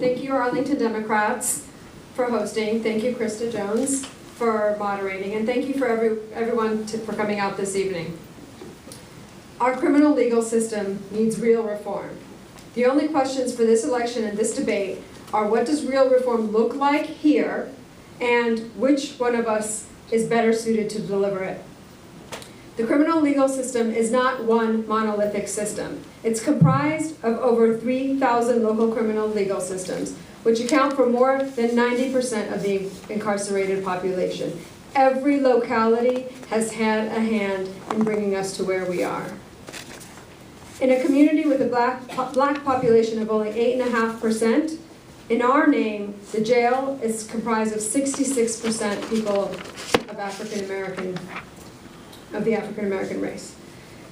Thank you, Arlington Democrats, for hosting. Thank you, Krista Jones, for moderating. And thank you for everyone for coming out this evening. Our criminal legal system needs real reform. The only questions for this election and this debate are, what does real reform look like here, and which one of us is better suited to deliver it? The criminal legal system is not one monolithic system. It's comprised of over 3,000 local criminal legal systems, which account for more than 90% of the incarcerated population. Every locality has had a hand in bringing us to where we are. In a community with a black population of only 8.5%, in our name, the jail is comprised of 66% people of the African American race.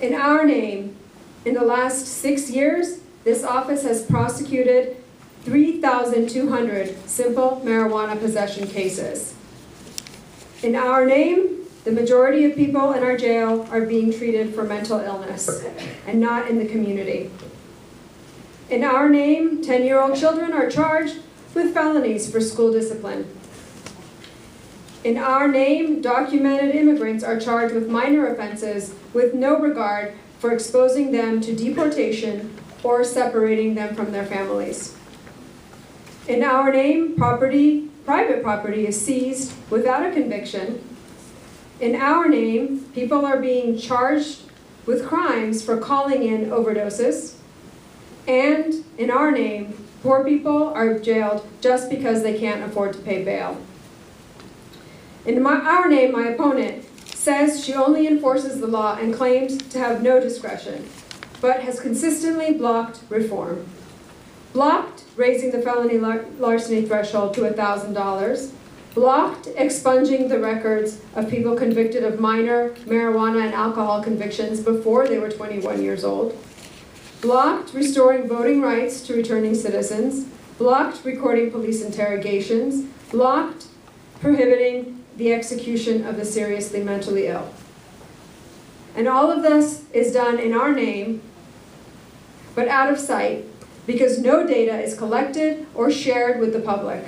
In our name, in the last 6 years, this office has prosecuted 3,200 simple marijuana possession cases. In our name, the majority of people in our jail are being treated for mental illness and not in the community. In our name, 10-year-old children are charged with felonies for school discipline. In our name, documented immigrants are charged with minor offenses with no regard for exposing them to deportation or separating them from their families. In our name, private property is seized without a conviction. In our name, people are being charged with crimes for calling in overdoses. And in our name, poor people are jailed just because they can't afford to pay bail. In our name, my opponent says she only enforces the law and claims to have no discretion, but has consistently blocked reform. Blocked raising the felony larceny threshold to $1,000, blocked expunging the records of people convicted of minor marijuana and alcohol convictions before they were 21 years old, blocked restoring voting rights to returning citizens, blocked recording police interrogations, blocked prohibiting the execution of the seriously mentally ill. And all of this is done in our name, but out of sight, because no data is collected or shared with the public.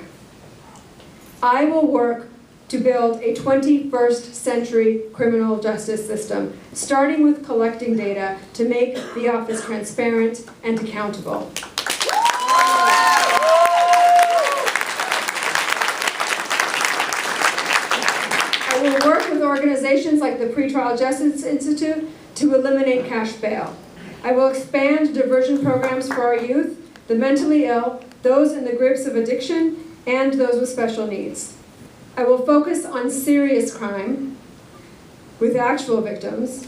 I will work to build a 21st century criminal justice system, starting with collecting data to make the office transparent and accountable. I will work with organizations like the Pretrial Justice Institute to eliminate cash bail. I will expand diversion programs for our youth, the mentally ill, those in the grips of addiction, and those with special needs. I will focus on serious crime with actual victims.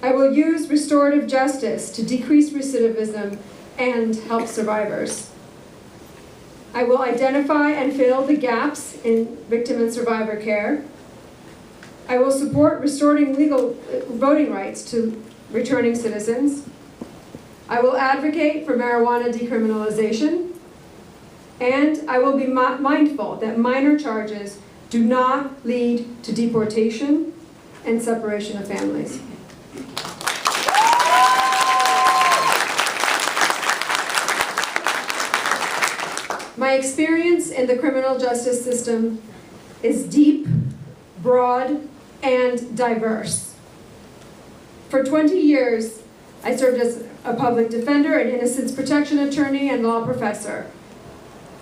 I will use restorative justice to decrease recidivism and help survivors. I will identify and fill the gaps in victim and survivor care. I will support restoring legal voting rights to returning citizens. I will advocate for marijuana decriminalization. And I will be mindful that minor charges do not lead to deportation and separation of families. My experience in the criminal justice system is deep, broad, and diverse. For 20 years, I served as a public defender, an innocence protection attorney, and law professor.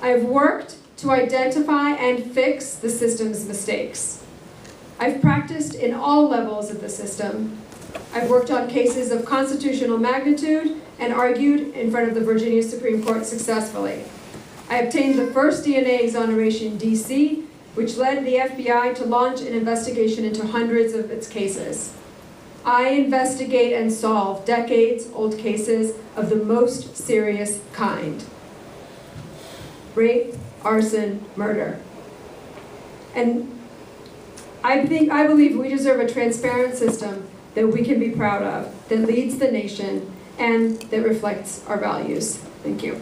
I have worked to identify and fix the system's mistakes. I've practiced in all levels of the system. I've worked on cases of constitutional magnitude and argued in front of the Virginia Supreme Court successfully. I obtained the first DNA exoneration in DC, which led the FBI to launch an investigation into hundreds of its cases. I investigate and solve decades-old cases of the most serious kind: rape, arson, murder. And I believe we deserve a transparent system that we can be proud of, that leads the nation, and that reflects our values. Thank you.